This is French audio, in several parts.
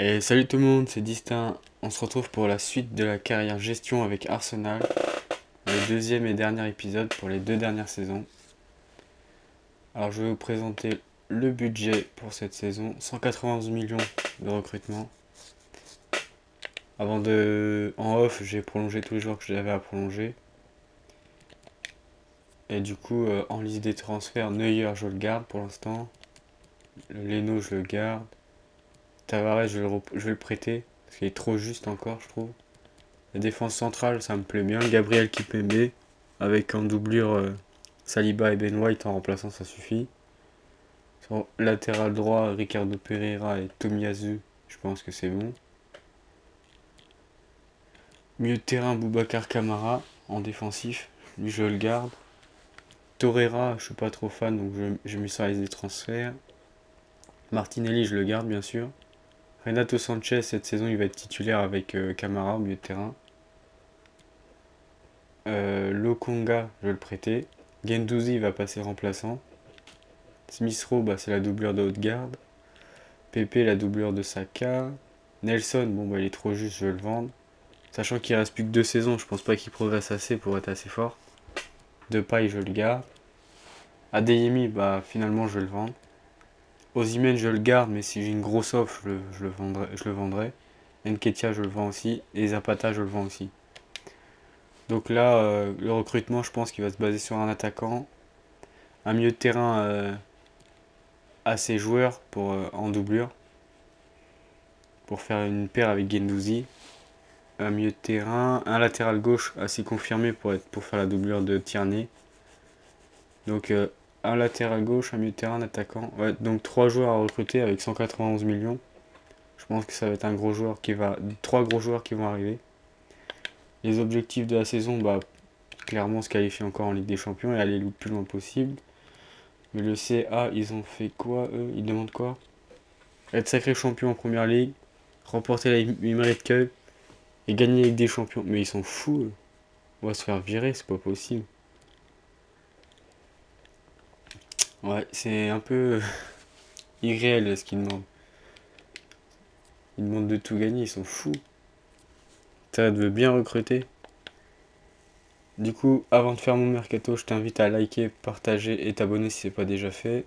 Et salut tout le monde, c'est Distin. On se retrouve pour la suite de la carrière gestion avec Arsenal, le deuxième et dernier épisode pour les 2 dernières saisons. Alors je vais vous présenter le budget pour cette saison, 191 millions de recrutement. En off, j'ai prolongé tous les joueurs que j'avais à prolonger. Et du coup, en liste des transferts, Neuer je le garde pour l'instant. Leno je le garde. Tavares je vais le prêter, parce qu'il est trop juste encore je trouve. La défense centrale, ça me plaît bien. Gabriel Kipembe, avec en doublure Saliba et Ben White en remplaçant, ça suffit. Sur latéral droit, Ricardo Pereira et Tomiyasu, je pense que c'est bon. Milieu de terrain, Boubacar Kamara en défensif, lui je le garde. Torreira, je suis pas trop fan, donc je mis ça des transferts. Martinelli, je le garde bien sûr. Renato Sanchez, cette saison, il va être titulaire avec Kamara au milieu de terrain. Lokonga, je vais le prêter. Guendouzi va passer remplaçant. Smith Rowe, bah, c'est la doublure de Haute-Garde. Pepe, la doublure de Saka. Nelson, bon bah il est trop juste, je vais le vendre. Sachant qu'il reste plus que 2 saisons, je pense pas qu'il progresse assez pour être assez fort. Depay, je le garde. Adeyemi, bah finalement je vais le vendre. Osimhen, je le garde, mais si j'ai une grosse offre, je le vendrai. Nketiah, je le vends aussi. Et Zapata, je le vends aussi. Donc là, le recrutement, je pense qu'il va se baser sur un attaquant, un milieu de terrain assez joueur en doublure, pour faire une paire avec Guendouzi. Un milieu de terrain, un latéral gauche assez confirmé pour faire la doublure de Tierney. Donc un latéral gauche, un milieu de terrain, un attaquant. Ouais, donc 3 joueurs à recruter avec 191 millions. Je pense que ça va être un gros joueur qui va. 3 gros joueurs qui vont arriver. Les objectifs de la saison, bah clairement se qualifier encore en Ligue des Champions et aller le plus loin possible. Mais le CA, ils ont fait quoi eux? Ils demandent quoi? Être sacré champion en première ligue, remporter la Emirates Cup et gagner la Ligue des Champions. Mais ils sont fous, eux. On va se faire virer, c'est pas possible. Ouais, c'est un peu irréel ce qu'ils demandent. Ils demandent de tout gagner, ils sont fous. Ça veut bien recruter. Du coup, avant de faire mon mercato, je t'invite à liker, partager et t'abonner si c'est pas déjà fait.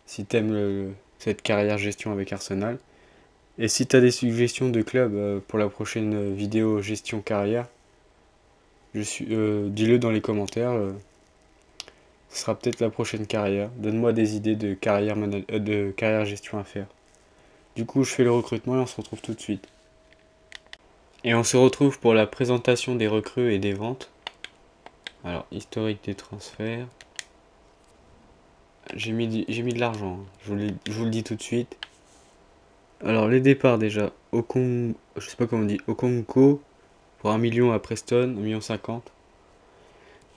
Si t'aimes cette carrière gestion avec Arsenal. Et si t'as des suggestions de clubs pour la prochaine vidéo gestion carrière, dis-le dans les commentaires. Ce sera peut-être la prochaine carrière. Donne-moi des idées de carrière gestion à faire. Du coup, je fais le recrutement et on se retrouve tout de suite. Et on se retrouve pour la présentation des recrues et des ventes. Alors, historique des transferts. J'ai mis de l'argent, hein. Je vous le dis tout de suite. Alors, les départs déjà. Je sais pas comment on dit. Okonko pour 1 million à Preston, 1,50 million.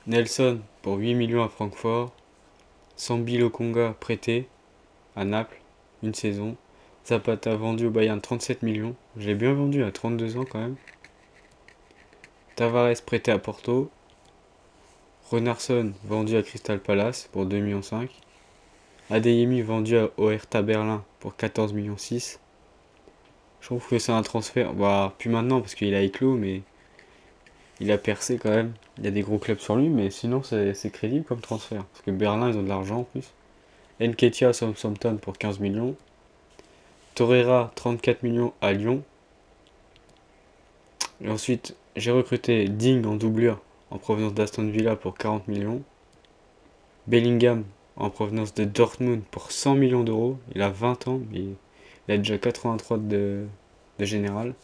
Nelson pour 8 millions à Francfort. Sambi Lokonga prêté à Naples, une saison. Zapata vendu au Bayern 37 millions. Je l'ai bien vendu à 32 ans quand même. Tavares prêté à Porto. Renarsson vendu à Crystal Palace pour 2,5 millions. Adeyemi vendu au Hertha Berlin pour 14,6 millions. Je trouve que c'est un transfert. Bah, plus maintenant parce qu'il a éclos, mais il a percé quand même. Il y a des gros clubs sur lui, mais sinon c'est crédible comme transfert. Parce que Berlin, ils ont de l'argent en plus. Nketiah à Southampton pour 15 millions. Torreira, 34 millions à Lyon. Et ensuite, j'ai recruté Ding en doublure en provenance d'Aston Villa pour 40 millions. Bellingham en provenance de Dortmund pour 100 millions d'euros. Il a 20 ans, mais il a déjà 83 de général.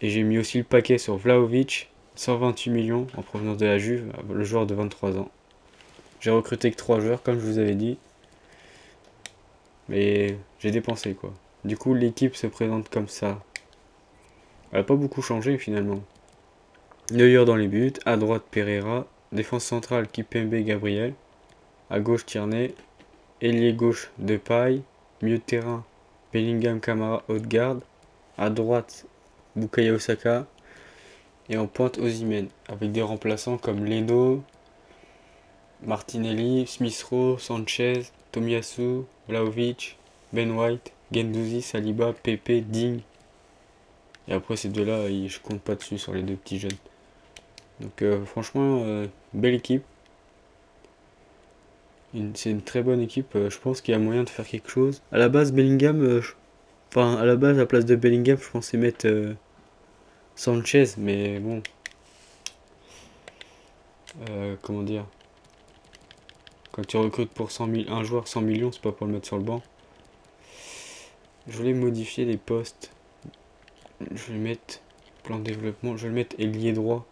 Et j'ai mis aussi le paquet sur Vlahovic, 128 millions en provenance de la Juve, le joueur de 23 ans. J'ai recruté que 3 joueurs, comme je vous avais dit. Mais j'ai dépensé quoi. Du coup, l'équipe se présente comme ça. Elle n'a pas beaucoup changé finalement. Neuer dans les buts, à droite Pereira, défense centrale Kipembe Gabriel, à gauche Tierney, ailier gauche Depay, milieu de terrain Bellingham Kamara Haute-Garde, à droite Bukayo Saka et en pointe Osimhen, avec des remplaçants comme Leno, Martinelli, Smith Rowe, Sanchez, Tomiyasu, Vlahovic, Ben White, Guendouzi, Saliba, Pepe, Digne. Et après ces deux-là, je compte pas dessus sur les deux petits jeunes. Donc franchement, belle équipe. C'est une très bonne équipe. Je pense qu'il y a moyen de faire quelque chose. À la base, Bellingham, enfin à la base, à la place de Bellingham, je pensais mettre Sanchez, mais bon, comment dire, quand tu recrutes pour 100 000, un joueur 100 millions, c'est pas pour le mettre sur le banc. Je voulais modifier les postes. Je vais mettre plan de développement. Je vais le mettre ailier droit.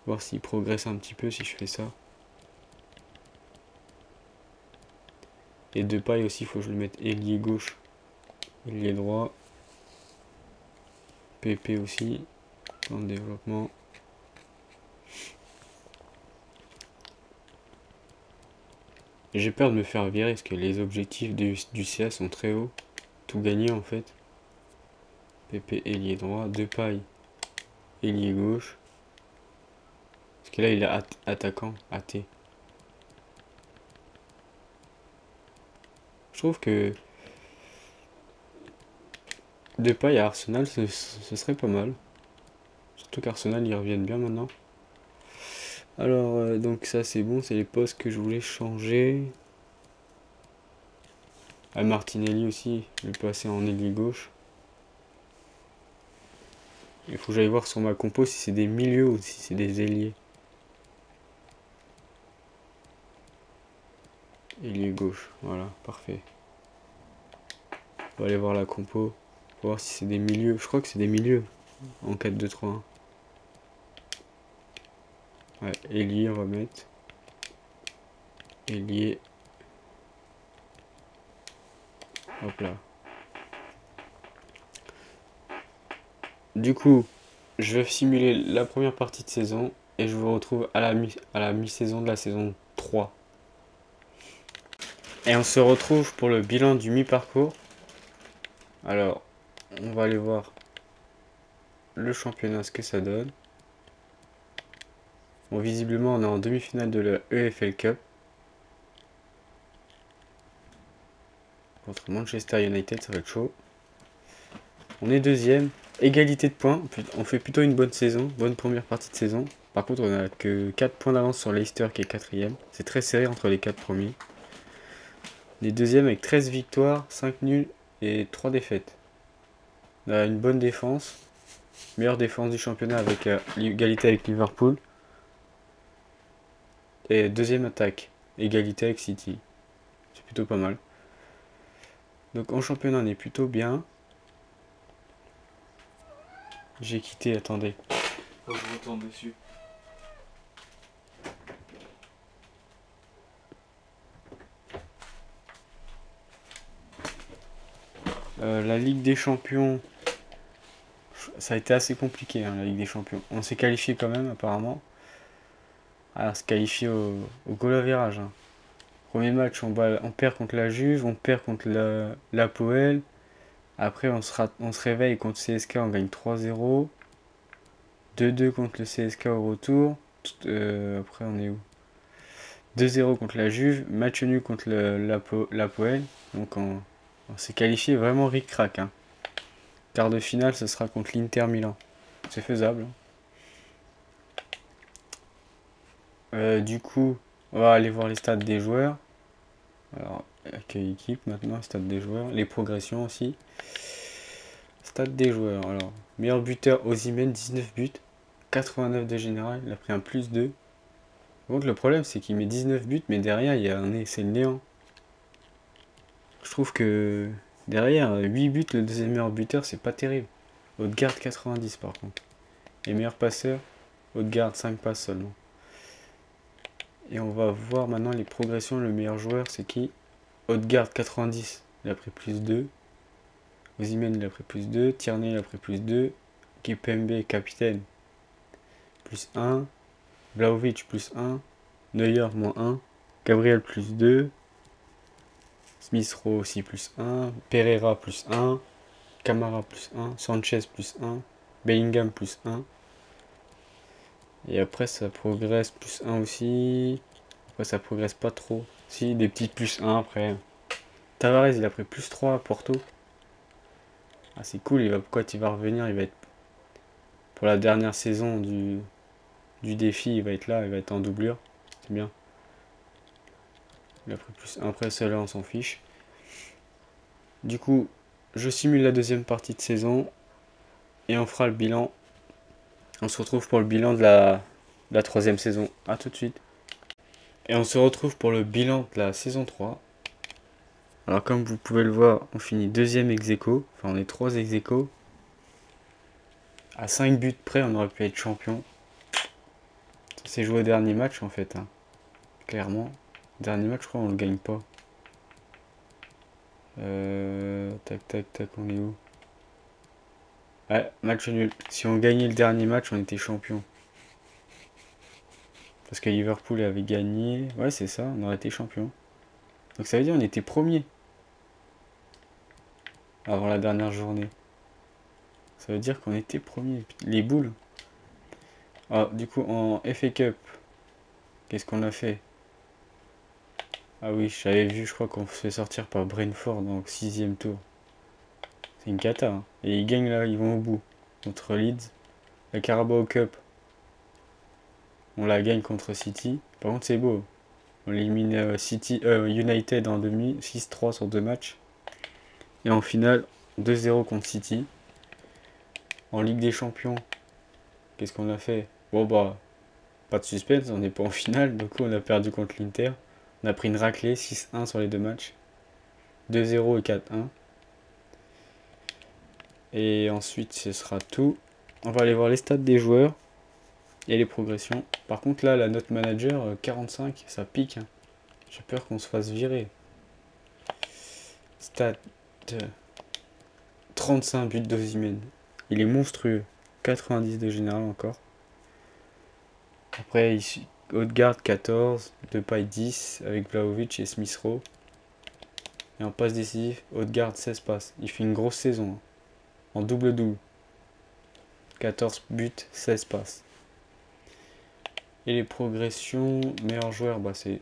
Voir s'il progresse un petit peu si je fais ça. Et de paille aussi, il faut que je le mette ailier gauche. Ailier droit. PP aussi. Plan de développement. J'ai peur de me faire virer parce que les objectifs du CA sont très hauts. Tout gagner en fait. PP ailier droit. De paille ailier gauche. Parce que là il est attaquant. AT. Je trouve que Depay à Arsenal, ce serait pas mal. Surtout qu'Arsenal, ils reviennent bien maintenant. Alors, donc ça c'est bon, c'est les postes que je voulais changer. À Martinelli aussi, je vais le passer en ailier gauche. Il faut que j'aille voir sur ma compo si c'est des milieux ou si c'est des ailiers. Ailier gauche, voilà, parfait. On va aller voir la compo pour voir si c'est des milieux. Je crois que c'est des milieux en 4-2-3-1. Ouais, ailier, on va mettre. Ailier. Hop là. Du coup, je vais simuler la première partie de saison et je vous retrouve à la mi-saison de la saison 3. Et on se retrouve pour le bilan du mi-parcours. Alors, on va aller voir le championnat, ce que ça donne. Bon, visiblement, on est en demi-finale de la EFL Cup. Contre Manchester United, ça va être chaud. On est deuxième. Égalité de points. On fait plutôt une bonne saison. Bonne première partie de saison. Par contre, on n'a que 4 points d'avance sur Leicester qui est quatrième. C'est très serré entre les 4 premiers. On est deuxième avec 13 victoires, 5 nuls et 3 défaites. On a une bonne défense. Meilleure défense du championnat avec l'égalité avec Liverpool. Et deuxième attaque. Égalité avec City. C'est plutôt pas mal. Donc en championnat on est plutôt bien. J'ai quitté, attendez. Faut que je retourne dessus. La Ligue des Champions, ça a été assez compliqué, hein, la Ligue des Champions. On s'est qualifié quand même, apparemment. Alors, se qualifier au goal average. Hein. Premier match, on perd contre la Juve, on perd contre l'Apoel. Après, on se réveille contre CSK, on gagne 3-0. 2-2 contre le CSK au retour. Après, on est où? 2-0 contre la Juve, match nul contre l'Apoel. Donc, on s'est qualifié vraiment ric-rac. Hein. Quart de finale, ce sera contre l'Inter Milan. C'est faisable. Du coup, on va aller voir les stats des joueurs. Alors, accueil équipe maintenant, stats des joueurs. Les progressions aussi. Stats des joueurs. Alors, meilleur buteur Osimhen, 19 buts. 89 de général. Il a pris un plus 2. Donc le problème, c'est qu'il met 19 buts, mais derrière, c'est le néant. Je trouve que derrière, 8 buts, le deuxième meilleur buteur, c'est pas terrible. Odegaard 90 par contre. Et meilleur passeur, Odegaard 5 passes seulement. Et on va voir maintenant les progressions. Le meilleur joueur, c'est qui? Odegaard 90, il a pris plus 2. Osimhen, il a pris plus 2. Tierney, il a pris plus 2. Kipembe, capitaine, plus 1. Vlahovic, plus 1. Neuer, moins 1. Gabriel, plus 2. Smith Rowe aussi, plus 1. Pereira, plus 1. Camara, plus 1. Sanchez, plus 1. Bellingham, plus 1. Et après, ça progresse plus 1 aussi. Après, ça progresse pas trop. Si, des petites plus 1 après. Tavares, il a pris plus 3 à Porto. Ah, c'est cool, quand il va revenir, il va être pour la dernière saison du défi, il va être là, il va être en doublure. C'est bien. Il a pris plus 1 après cela, on s'en fiche. Du coup, je simule la deuxième partie de saison et on fera le bilan. On se retrouve pour le bilan de la troisième saison. A tout de suite. Et on se retrouve pour le bilan de la saison 3. Alors comme vous pouvez le voir, on finit deuxième ex-aequo. Enfin, on est 3 ex-aequo. À 5 buts près, on aurait pu être champion. Ça s'est joué au dernier match en fait. Hein. Clairement. Dernier match, je crois, on le gagne pas. Tac, tac, tac, on est où? Ouais, match nul. Si on gagnait le dernier match, on était champion. Parce que Liverpool avait gagné. Ouais, c'est ça, on aurait été champion. Donc ça veut dire on était premier. Avant la dernière journée. Ça veut dire qu'on était premier. Les boules. Ah, du coup, en FA Cup, qu'est-ce qu'on a fait? Ah oui, j'avais vu, je crois qu'on se fait sortir par Brentford en 6ème tour. C'est une cata. Hein. Et ils gagnent là, ils vont au bout. Contre Leeds. La Carabao Cup, on la gagne contre City. Par contre, c'est beau. On élimine United en demi, 6-3 sur 2 matchs. Et en finale, 2-0 contre City. En Ligue des Champions, qu'est-ce qu'on a fait? Bon bah, pas de suspense, on n'est pas en finale. Du coup, on a perdu contre l'Inter. On a pris une raclée, 6-1 sur les 2 matchs. 2-0 et 4-1. Et ensuite, ce sera tout. On va aller voir les stats des joueurs et les progressions. Par contre, là, la note manager, 45, ça pique. Hein. J'ai peur qu'on se fasse virer. Stats 35 buts d'Osimhen. Il est monstrueux. 90 de général encore. Après, ici, Odegaard 14, Depay 10 avec Vlahovic et Smith Rowe. Et en passe décisif, Odegaard 16 passes. Il fait une grosse saison. Hein. En double-double. 14 buts, 16 passes. Et les progressions, meilleurs joueurs, bah, c'est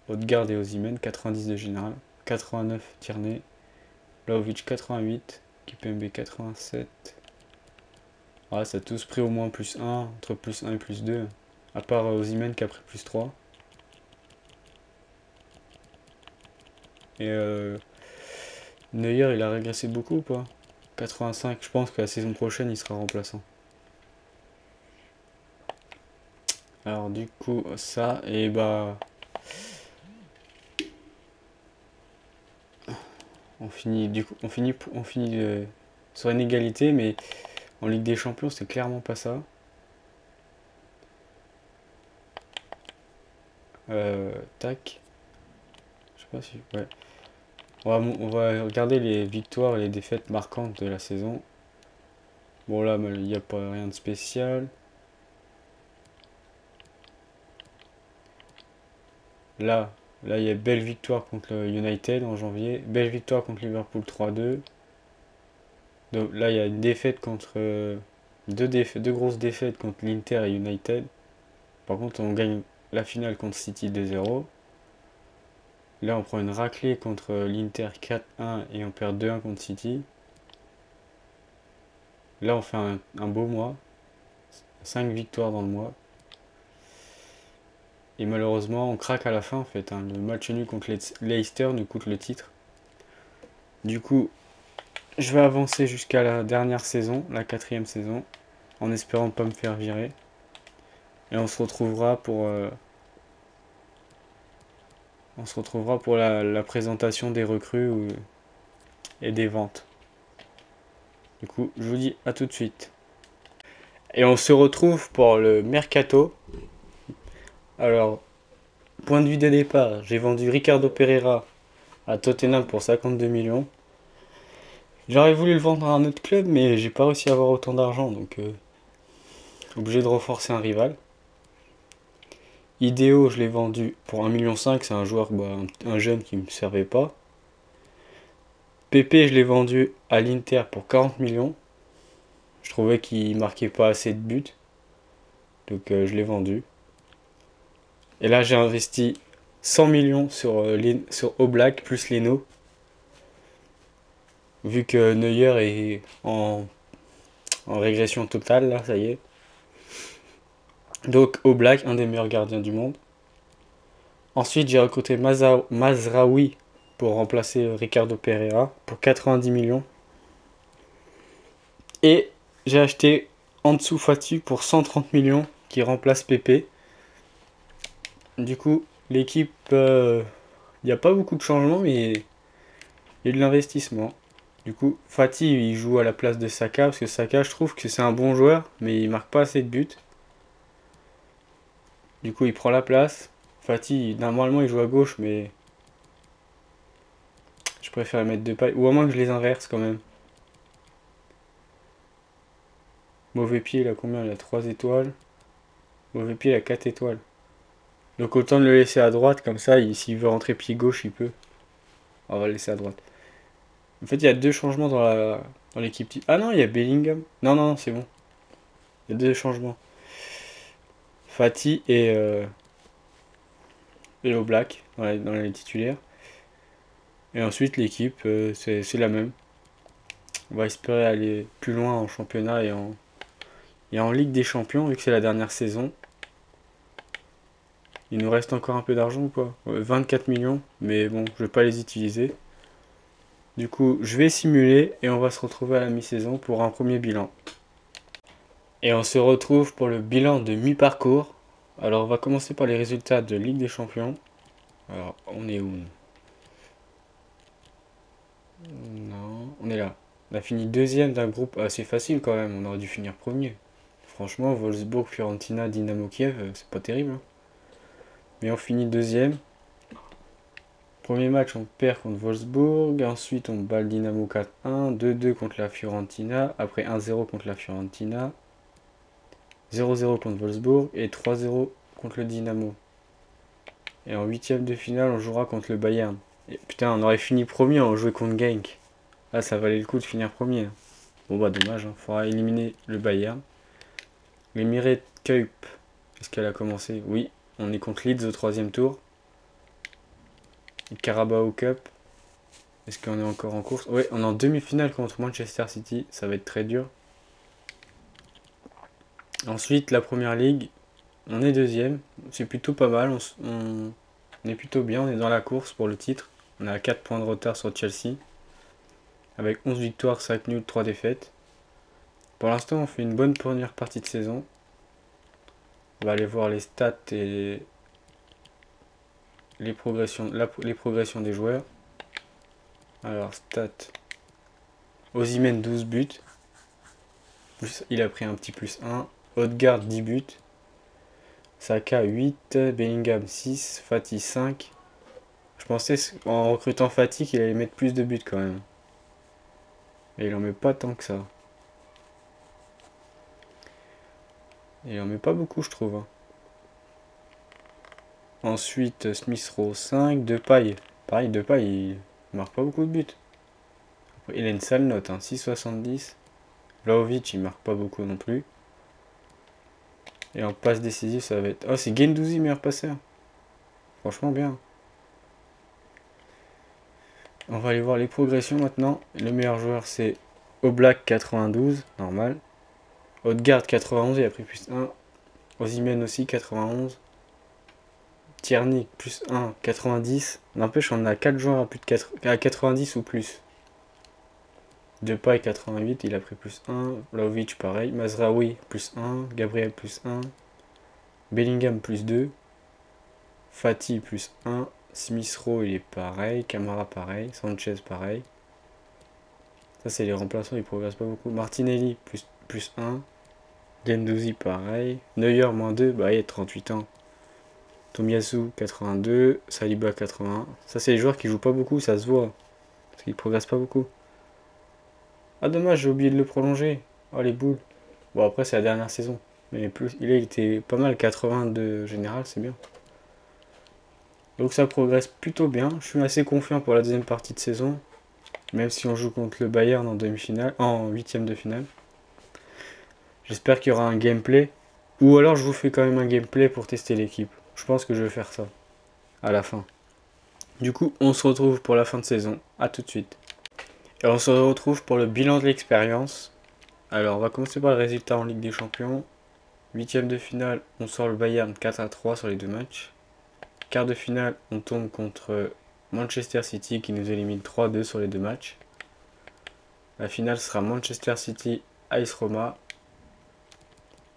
Odegaard et Osimhen, 90 de général. 89 Tierney. Vlahovic 88. Kipembe 87. Ah, ça a tous pris au moins plus 1, entre plus 1 et plus 2. À part Osimhen qui a pris plus 3. Et Neuer, il a régressé beaucoup ou pas? 85, je pense que la saison prochaine, il sera remplaçant. Alors du coup, ça, et bah... On finit, sur une égalité, mais en Ligue des Champions, c'est clairement pas ça. Tac. Je sais pas si... Ouais. On va regarder les victoires et les défaites marquantes de la saison. Bon là, il n'y a pas rien de spécial. Là, il y a belle victoire contre le United en janvier. Belle victoire contre Liverpool 3-2. Donc là, il y a une défaite contre... deux grosses défaites contre l'Inter et United. Par contre, on gagne la finale contre City 2-0. Là, on prend une raclée contre l'Inter 4-1 et on perd 2-1 contre City. Là, on fait un beau mois. 5 victoires dans le mois. Et malheureusement, on craque à la fin en fait. Hein. Le match nul contre Leicester nous coûte le titre. Du coup, je vais avancer jusqu'à la dernière saison, la 4ème saison, en espérant ne pas me faire virer. Et on se retrouvera pour la présentation des recrues et des ventes. Du coup, je vous dis à tout de suite. Et on se retrouve pour le mercato. Alors, point de vue des départs, j'ai vendu Ricardo Pereira à Tottenham pour 52 millions. J'aurais voulu le vendre à un autre club, mais j'ai pas réussi à avoir autant d'argent, donc obligé de renforcer un rival. Ideo, je l'ai vendu pour 1,5 million, c'est un joueur, un jeune qui me servait pas. Pepe, je l'ai vendu à l'Inter pour 40 millions. Je trouvais qu'il marquait pas assez de buts, donc je l'ai vendu. Et là, j'ai investi 100 millions sur Oblak plus Leno. Vu que Neuer est en régression totale, là, ça y est. Donc Oblak, un des meilleurs gardiens du monde. Ensuite, j'ai recruté Mazraoui pour remplacer Ricardo Pereira pour 90 millions. Et j'ai acheté Ansu Fati pour 130 millions qui remplace Pepe. Du coup, l'équipe, il n'y a pas beaucoup de changements, mais il y a de l'investissement. Du coup, Fati, il joue à la place de Saka, parce que Saka, je trouve que c'est un bon joueur, mais il marque pas assez de buts. Du coup, il prend la place. Fati, normalement, il joue à gauche, mais je préfère mettre Depay. Ou à moins que je les inverse quand même. Mauvais pied, il a combien? Il a 3 étoiles. Mauvais pied, il a 4 étoiles. Donc autant le laisser à droite, comme ça, s'il veut rentrer pied gauche, il peut. On va le laisser à droite. En fait, il y a 2 changements dans l'équipe. Ah non, il y a Bellingham. Non, non, c'est bon. Il y a 2 changements. Fati et Oblak dans les titulaires. Et ensuite, l'équipe, c'est la même. On va espérer aller plus loin en championnat et en Ligue des Champions, vu que c'est la dernière saison. Il nous reste encore un peu d'argent ou pas? 24 millions, mais bon, je vais pas les utiliser. Du coup, je vais simuler et on va se retrouver à la mi-saison pour un premier bilan. Et on se retrouve pour le bilan de mi-parcours. Alors, on va commencer par les résultats de Ligue des Champions. Alors, on est où? Non, on est là. On a fini deuxième d'un groupe assez facile quand même. On aurait dû finir premier. Franchement, Wolfsburg, Fiorentina, Dynamo Kiev, c'est pas terrible, hein. Mais on finit deuxième. Premier match, on perd contre Wolfsburg. Ensuite, on bat le Dynamo 4-1. 2-2 contre la Fiorentina. Après 1-0 contre la Fiorentina. 0-0 contre Wolfsburg. Et 3-0 contre le Dynamo. Et en huitième de finale, on jouera contre le Bayern. Et putain, on aurait fini premier, on jouait contre Genk. Là, ça valait le coup de finir premier. Bon bah dommage, hein. Faudra éliminer le Bayern. L'Emirates Cup, est-ce qu'elle a commencé? Oui, on est contre Leeds au troisième tour. Et Carabao Cup, est-ce qu'on est encore en course? Oui, on est en demi-finale contre Manchester City, ça va être très dur. Ensuite, la Première Ligue, on est deuxième, c'est plutôt pas mal, on est plutôt bien, on est dans la course pour le titre. On a 4 points de retard sur Chelsea, avec 11 victoires, 5 nuls, 3 défaites. Pour l'instant, on fait une bonne première partie de saison. On va aller voir les stats et les progressions des joueurs. Alors, stats. Osimhen 12 buts. Il a pris un petit plus 1. Odegaard 10 buts. Saka 8. Bellingham 6. Fati 5. Je pensais en recrutant Fati qu'il allait mettre plus de buts quand même. Et il en met pas tant que ça. Et il en met pas beaucoup, je trouve, hein. Ensuite, Smith Rowe 5. Depay. Pareil, Depay, il marque pas beaucoup de buts. Après, il a une sale note, hein, 6,70. Vlahovic, il marque pas beaucoup non plus. Et en passe décisive, ça va être... Oh, c'est Guendouzi, meilleur passeur. Franchement, bien. On va aller voir les progressions maintenant. Le meilleur joueur, c'est Oblak 92, normal. Odegaard 91, il a pris plus 1. Osimhen aussi 91. Tierney plus 1, 90. N'empêche, on a 4 joueurs à 90 ou plus. Depay 88, il a pris plus 1. Vlahovic pareil. Mazraoui plus 1. Gabriel plus 1. Bellingham plus 2. Fati plus 1. Smith Rowe il est pareil. Camara pareil. Sanchez pareil. Ça c'est les remplaçants, ils progressent pas beaucoup. Martinelli plus 1. Guendouzi pareil. Neuer moins 2. Bah il a 38 ans. Tomiyasu 82. Saliba 81. Ça c'est les joueurs qui jouent pas beaucoup, ça se voit. Parce qu'ils progressent pas beaucoup. Ah dommage, j'ai oublié de le prolonger. Oh les boules. Bon après c'est la dernière saison. Mais plus, il était pas mal, 82 général, c'est bien. Donc ça progresse plutôt bien. Je suis assez confiant pour la deuxième partie de saison. Même si on joue contre le Bayern en demi-finale, en huitième de finale. J'espère qu'il y aura un gameplay. Ou alors je vous fais quand même un gameplay pour tester l'équipe. Je pense que je vais faire ça. à la fin. Du coup, on se retrouve pour la fin de saison. À tout de suite. Et on se retrouve pour le bilan de l'expérience. Alors, on va commencer par le résultat en Ligue des Champions. Huitième de finale, on sort le Bayern 4-3 sur les deux matchs. Quart de finale, on tombe contre Manchester City qui nous élimine 3-2 sur les deux matchs. La finale sera Manchester City AS Roma.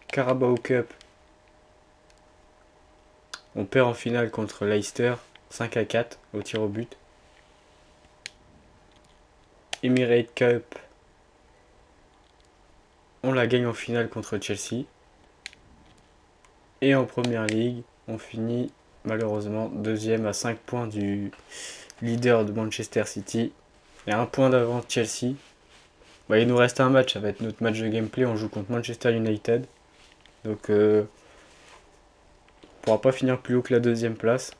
Carabao Cup, on perd en finale contre Leicester 5-4 au tir au but. Emirates Cup, on la gagne en finale contre Chelsea. Et en Première Ligue, on finit malheureusement deuxième à 5 points du leader de Manchester City. Et un point d'avance Chelsea. Bah, il nous reste un match, ça va être notre match de gameplay. On joue contre Manchester United. Donc on pourra pas finir plus haut que la deuxième place.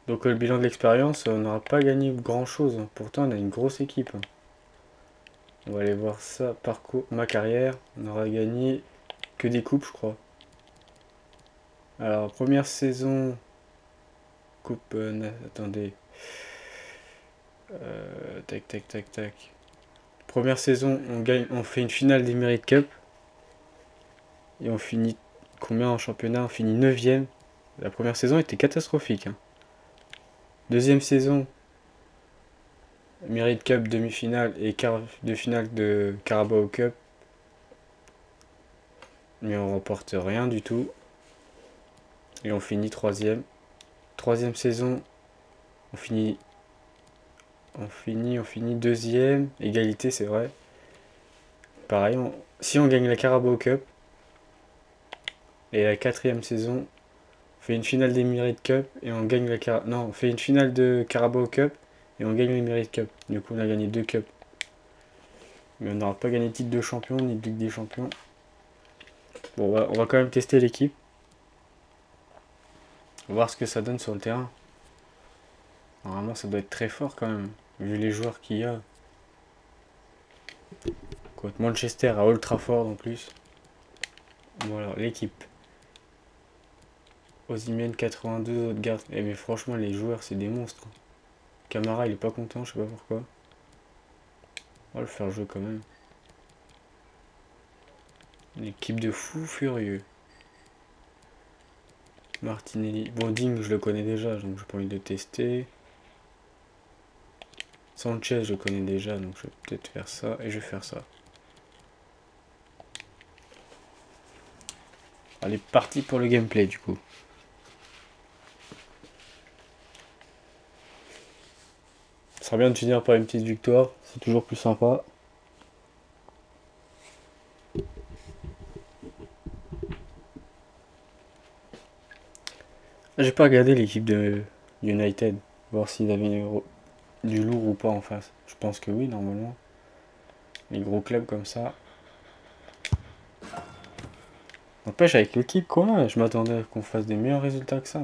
Donc le bilan de l'expérience, on n'aura pas gagné grand chose. Pourtant on a une grosse équipe. On va aller voir ça, parcours, ma carrière. On aura gagné que des coupes je crois. Alors première saison, coupe, attendez. Tac tac tac tac. Première saison, on fait une finale d'Emirates Cup. Et on finit combien en championnat? On finit 9ème. La première saison était catastrophique. Deuxième saison, Emirates Cup demi-finale et quart de finale de Carabao Cup. Mais on remporte rien du tout. Et on finit 3ème. Troisième saison, on finit 2ème. Égalité, c'est vrai. Pareil, si on gagne la Carabao Cup, et la quatrième saison, on fait une finale d'Emirates Cup et on gagne la non, on fait une finale de Carabao Cup et on gagne l'Emirates Cup. Du coup, on a gagné 2 cups. Mais on n'aura pas gagné de titre de champion ni de Ligue des Champions. Bon, on va quand même tester l'équipe. On va voir ce que ça donne sur le terrain. Normalement, ça doit être très fort quand même, vu les joueurs qu'il y a. Contre Manchester à Old Trafford en plus. Voilà, l'équipe. Osimhen 82, Odegaard. Eh mais franchement, les joueurs, c'est des monstres. Camara, il est pas content, je sais pas pourquoi. On va le faire jouer quand même. Une équipe de fous furieux. Martinelli. Bon, Ding, je le connais déjà, donc j'ai pas envie de le tester. Sanchez, je le connais déjà, donc je vais peut-être faire ça. Et je vais faire ça. Allez, parti pour le gameplay, du coup. Ça serait bien de finir par une petite victoire. C'est toujours plus sympa. J'ai pas regardé l'équipe de United. Voir s'ils avaient du lourd ou pas en face. Je pense que oui, normalement. Les gros clubs comme ça. N'empêche, avec l'équipe, quoi, je m'attendais à qu'on fasse des meilleurs résultats que ça.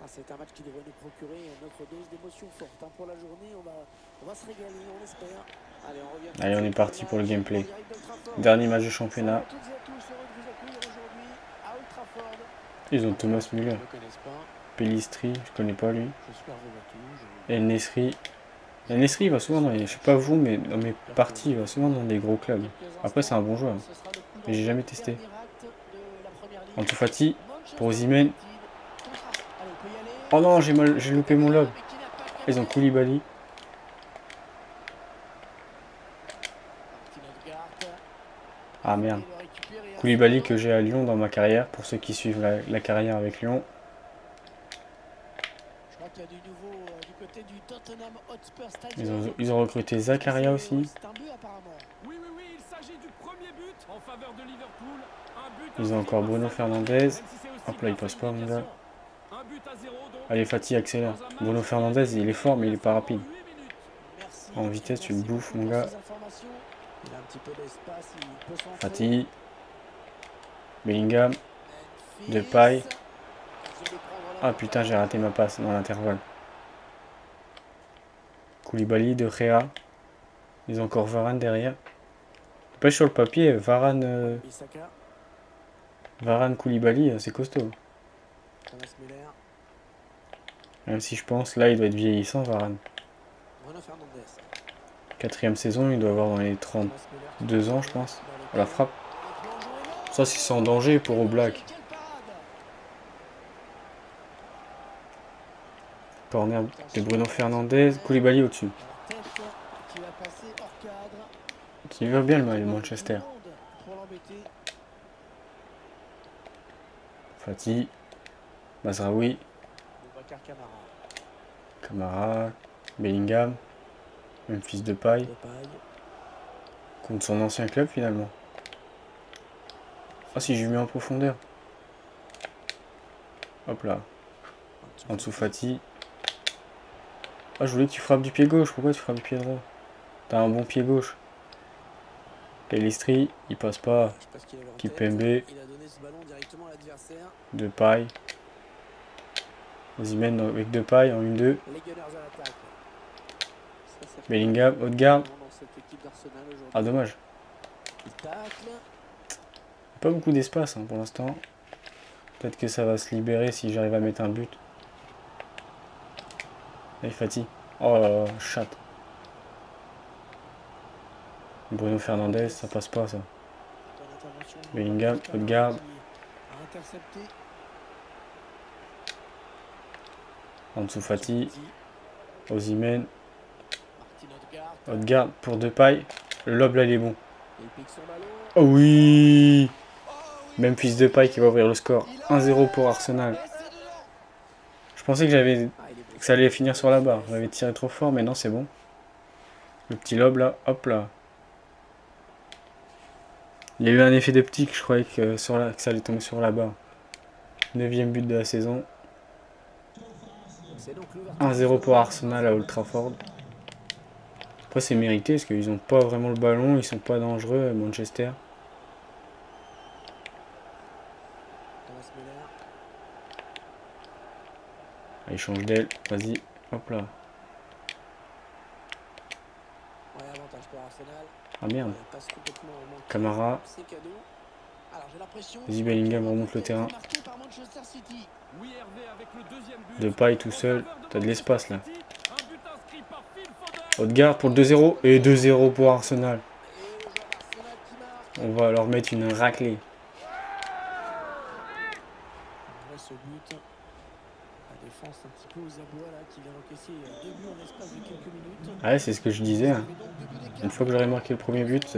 C'est un match qui devrait nous procurer notre dose d'émotion forte pour la journée. On va se régaler, on espère. Allez, on est parti pour le gameplay. Dernier match de championnat. Ils ont Thomas Müller. Pellistri, je connais pas lui. El Nesri. El Nesri il va souvent dans les... Je sais pas vous, mais dans mes parties, il va souvent dans des gros clubs. Après, c'est un bon joueur. Mais j'ai jamais testé. Ansu Fati, pour Osimhen. Oh non, j'ai loupé mon lob. Ils ont Koulibaly. Ah merde. Koulibaly que j'ai à Lyon dans ma carrière, pour ceux qui suivent la carrière avec Lyon. Ils ont recruté Zakaria aussi. Ils ont encore Bruno Fernandes. Hop là, il passe pas, mon gars. Allez, Fati, accélère. Bruno Fernandes, il est fort, mais il est pas rapide. En vitesse, tu le bouffes, mon gars. Fati. Bellingham. Depay. Ah putain, j'ai raté ma passe dans l'intervalle. Koulibaly, De Gea. Ils ont encore Varane derrière. Pas sur le papier, Varane Varane, Koulibaly, c'est costaud. Thomas Müller. Même si je pense, là, il doit être vieillissant, Varane. Bruno Fernandes. 4ème saison, il doit avoir dans les Thomas Müller qui 32 ans, je dans pense. le À la pied. frappe. Un plongeon énorme. Ça, c'est sans danger pour Oblak. Quelle parade. Corner de Bruno Fernandes. Koulibaly au-dessus. La tête qui va passer hors cadre. Qui va bien le maillot de Manchester. Du monde pour l'embêter. Fati. Mazraoui. Boubacar Kamara. Camara. Bellingham. Memphis Depay. Depay. Contre son ancien club finalement. Ah si, j'ai mis en profondeur. Hop là. En dessous Fati. Ah, je voulais que tu frappes du pied gauche. Pourquoi tu frappes du pied droit? T'as un bon pied gauche. Pellistri, il passe pas. Je sais pas ce qu'il avait en Kipembe. tête. Il a donné ce ballon directement à l'adversaire. Depay. Osimhen avec Depay en 1-2. Les Gunners à l'attaque. Ça fait Bellingham, Odegaard. dans cette équipe d'Arsenal aujourd'hui. Ah, dommage. Il tacle. Pas beaucoup d'espace pour l'instant. Peut-être que ça va se libérer si j'arrive à mettre un but. Allez, Fati. Oh là là, chatte. Bruno Fernandes, ça passe pas ça. Bonne intervention de Bellingham, Kamara Odegaard. qui a intercepté. En dessous Fati. Osimhen. Martin Odegaard. Odegaard pour Depay. Le lob là, il est bon. Il pique son ballon. Oh oui! Oh oui. Memphis Depay qui va ouvrir le score. 1-0 pour Arsenal. Et c'est dedans. Je pensais que Ah, il est que ça allait finir sur la barre. J'avais tiré trop fort, mais non, c'est bon. Le petit lob là, hop là. Il y a eu un effet d'optique, je croyais que ça allait tomber sur la barre. 9ème but de la saison. C'est donc l'ouverture 1-0 pour Arsenal à Old Trafford. Après, c'est mérité parce qu'ils n'ont pas vraiment le ballon, ils sont pas dangereux à Manchester. Thomas Müller. Ah, il change d'aile, vas-y, hop là. Ouais, avantage pour Arsenal. Ah merde, Ouais, passe complètement manquée. Camara. C'est cadeau. Alors, j'ai l'impression Vas-y, Bellingham remonte le terrain. marqué par Manchester City. Oui, Hervé, avec le deuxième but. Depay tout seul, t'as de l'espace là. Un but inscrit par Phil Foden. Odegaard pour le 2-0 et 2-0 pour Arsenal. Et le joueur d'Arsenal qui marque. On va leur mettre une raclée. Malgré ce but, la défense un petit peu aux abois là, qui vient d'encaisser 2 buts en l'espace de quelques minutes. Ah ouais, c'est ce que je disais. Ça fait donc 2 buts d'écart. Une fois que j'aurais marqué le premier but,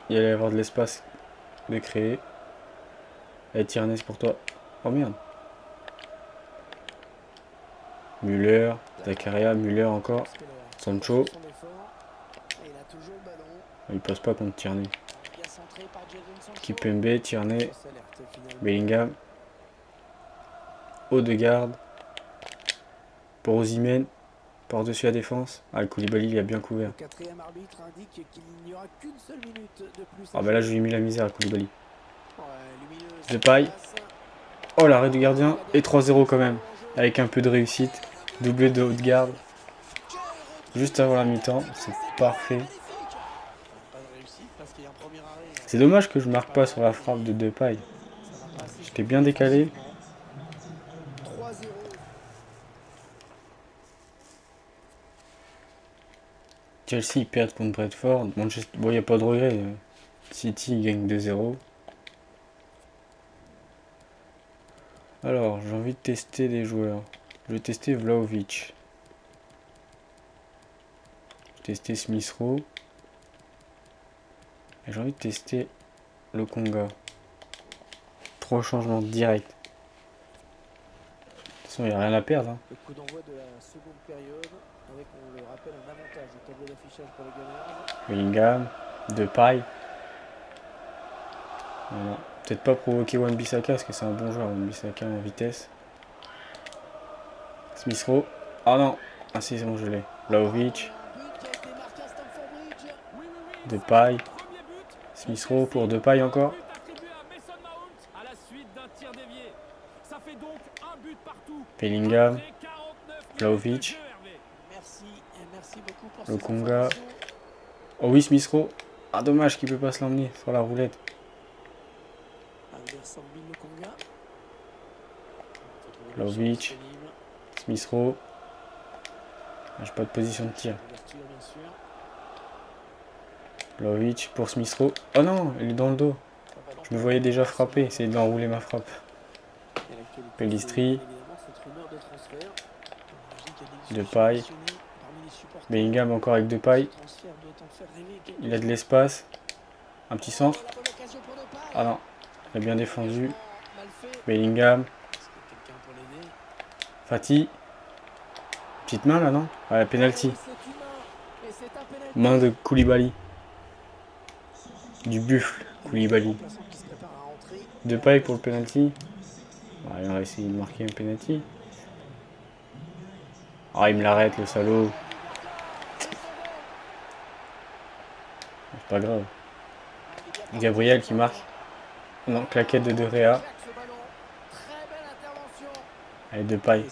il allait y avoir de l'espace de créer. Allez, Tierney, c'est pour toi. Oh merde. Müller, Zakaria, Müller encore. Sancho. Son effort. Et il a toujours le ballon. Il passe pas contre Tierney. Bien centré par Jadon Sancho. Kipembe, Tierney, Fausse alerte, finalement. Bellingham. Odegaard. Pour Osimhen. Par-dessus la défense. Ah, le Koulibaly, il a bien couvert. Le quatrième arbitre indique qu'il n'y aura qu'une seule minute de plus. Ah bah là, je lui ai mis la misère à Koulibaly. Ouais, lumineuse. Depay. Passe. Oh, l'arrêt du gardien. Et 3-0 quand même. Avec un peu de réussite. Doublé de Odegaard. Juste avant la mi-temps. C'est parfait. Pas de réussite parce qu'il y a un premier arrêt. C'est dommage que je marque pas sur la frappe de Depay. Ça va pas assez J'étais bien décalé. 3-0. Chelsea perd contre Brentford. Manchester... Bon, il n'y a pas de regret. City gagne 2-0. Alors, j'ai envie de tester des joueurs. Je vais tester Vlahovic. Je vais tester Smith Rowe. Et j'ai envie de tester le Conga. 3 changements directs. De toute façon, il n'y a rien à perdre. Hein. Le coup d'envoi de la seconde période avec, on le rappelle, un avantage au tableau d'affichage pour les Gunners. Bellingham, Depay. Voilà. Peut-être pas provoquer Wan-Bissaka parce que c'est un bon joueur, Wan-Bissaka en vitesse. Smith Rowe. Ah non. Ah si, c'est bon, je l'ai. Vlahovic, Un but qui a été marqué à Stamford Bridge. Depay. Premier but. Smith Rowe pour Depay encore. But attribué à Mason Mount à la suite d'un tir dévié. Ça fait donc un but partout. Bellingham, Après 49 minutes Vlahovic. de jeu, Hervé. Merci, et merci beaucoup pour Le ces Conga. informations. Oh oui, Smith Rowe. Ah dommage qu'il peut pas se l'emmener sur la roulette. Un Anderson Lokonga. Vlahovic. Smith Rowe. J'ai pas de position de tir. Ouverture, bien sûr. Vlahovic pour Smith Rowe. Oh non, il est dans le dos. Je me voyais déjà frapper, essayer d'enrouler ma frappe. Pellistri. Depay. Bellingham encore avec Depay. Il a de l'espace. Un petit centre. Ah non, il a bien défendu. Bellingham. Fati. Petite main là, non? Ouais, penalty. Main de Koulibaly. Du buffle, Koulibaly. Depay pour le penalty. Ouais, il va essayer de marquer un penalty. Ah, il me l'arrête, le salaud. C'est pas grave. Gabriel qui marque. Non, claquette de Réa. Allez, Depay.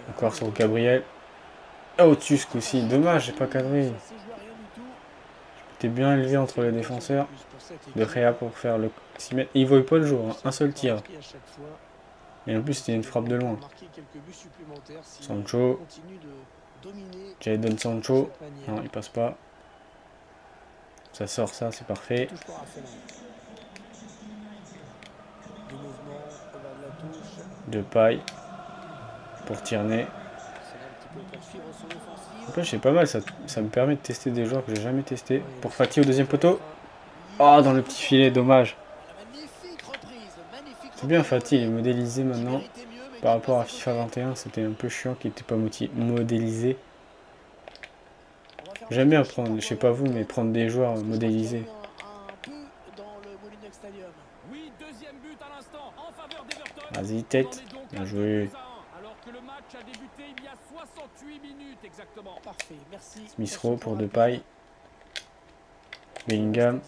Encore sur Gabriel. Ah, au-dessus ce coup-ci. Dommage, j'ai pas cadré. J'étais bien élevé entre les défenseurs. De Réa pour faire le 6 mètres. Il ne voit pas le jour, hein. Un seul tir. Et en plus, c'était une frappe de loin. Sancho. Jadon Sancho. Non, il passe pas. Ça sort, ça, c'est parfait. Depay. Pour Tierney. En plus, c'est pas mal, ça me permet de tester des joueurs que j'ai jamais testé. Pour Fati au deuxième poteau. Oh, dans le petit filet, dommage. C'est bien Fati, il est modélisé maintenant. Par rapport à FIFA 21, c'était un peu chiant qu'il n'était pas modélisé. J'aime bien prendre, je sais pas vous, mais prendre des joueurs modélisés. Vas-y, tête. Bien joué. Smith Rowe pour Depay. Bellingham.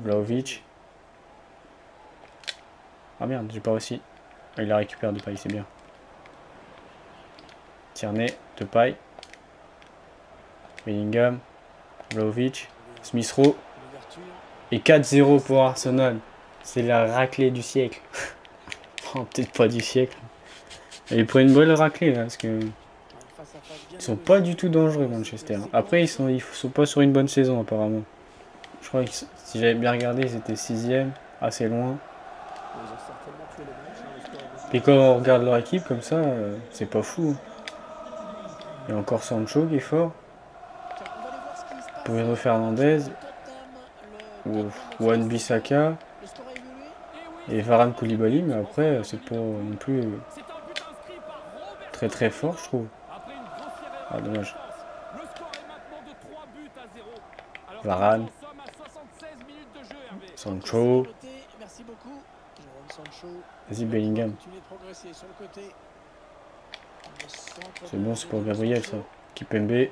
Vlahovic. Ah merde, j'ai pas réussi. Il la récupère Depay, c'est bien. Tierney, Depay. Bellingham. Vlahovic. Smith Rowe. Et 4-0 pour Arsenal. C'est la raclée du siècle. Oh, peut-être pas du siècle. Il prend une bonne raclée là, parce que ils sont pas du tout dangereux Manchester. Après ils sont pas sur une bonne saison apparemment. Je crois que si j'avais bien regardé ils étaient 6ème, assez loin. Et quand on regarde leur équipe comme ça, c'est pas fou. Il y a encore Sancho qui est fort. Bruno Fernandes. Wan-Bissaka. Et Varane Koulibaly, mais après c'est pas non plus très très fort je trouve. Ah dommage. Varane. Sancho. Vas-y Bellingham. C'est bon, c'est pour Gabriel ça. Kipembe.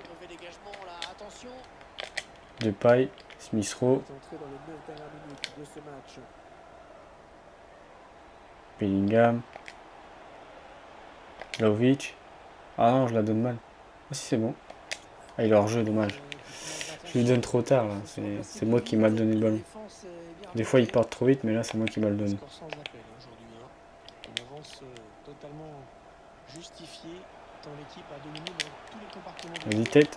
Depay. Smith Rowe. Bellingham. Vlahovic. Ah non, je la donne mal. Ah si, c'est bon. Ah, il est hors jeu, dommage. Je lui donne trop tard là. C'est moi qui m'a donné le ballon. Des fois, il part trop vite, mais là, c'est moi qui m'a le donné. Vas-y, tête.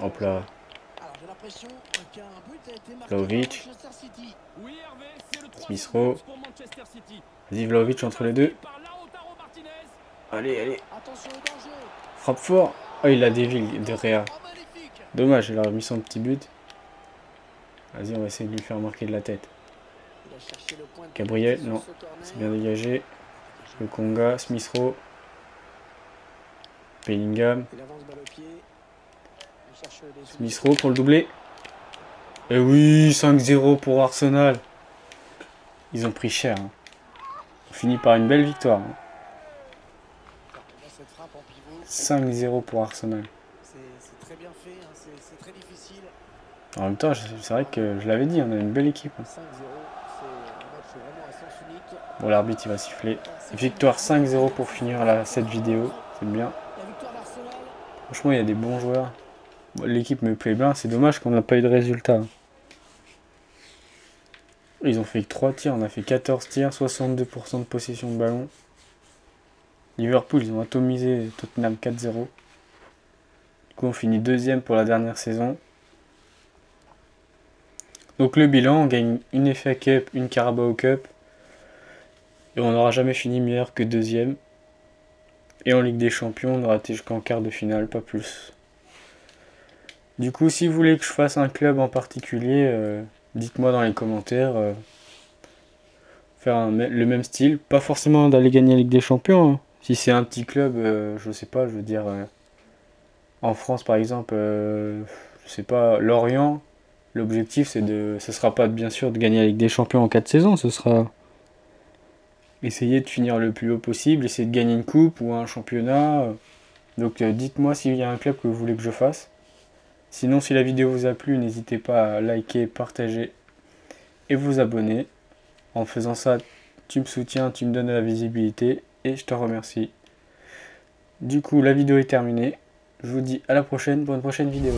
Hop là. Vlahovic. Smith Rowe. Vas-y Vlahovic entre les deux. Allez, allez. Frappe fort. Oh, il a dévié de Réa. Dommage, il a remis son petit but. Vas-y, on va essayer de lui faire marquer de la tête. Gabriel, non. C'est bien dégagé. Lokonga, Smith Rowe. Bellingham. Smith Rowe pour le doubler. Et oui, 5-0 pour Arsenal. Ils ont pris cher. Hein. On finit par une belle victoire. Hein. 5-0 pour Arsenal. En même temps, c'est vrai que je l'avais dit, on a une belle équipe. Hein. Bon, l'arbitre il va siffler. Victoire 5-0 pour finir cette vidéo. C'est bien. Franchement, il y a des bons joueurs. Bon, l'équipe me plaît bien. C'est dommage qu'on n'a pas eu de résultat. Ils ont fait que 3 tirs, on a fait 14 tirs, 62% de possession de ballon. Liverpool, ils ont atomisé Tottenham 4-0. Du coup, on finit deuxième pour la dernière saison. Donc le bilan, on gagne une FA Cup, une Carabao Cup. Et on n'aura jamais fini meilleur que deuxième. Et en Ligue des Champions, on aura été jusqu'en quart de finale, pas plus. Du coup, si vous voulez que je fasse un club en particulier, dites-moi dans les commentaires. Faire le même style. Pas forcément d'aller gagner la Ligue des Champions. Hein. Si c'est un petit club, je sais pas, je veux dire... en France, par exemple, je sais pas, Lorient, l'objectif, ce sera pas bien sûr de gagner la Ligue des Champions en 4 saisons, ce sera essayer de finir le plus haut possible, essayer de gagner une coupe ou un championnat. Donc dites-moi s'il y a un club que vous voulez que je fasse. Sinon, si la vidéo vous a plu, n'hésitez pas à liker, partager et vous abonner. En faisant ça, tu me soutiens, tu me donnes de la visibilité et je te remercie. Du coup, la vidéo est terminée. Je vous dis à la prochaine pour une prochaine vidéo.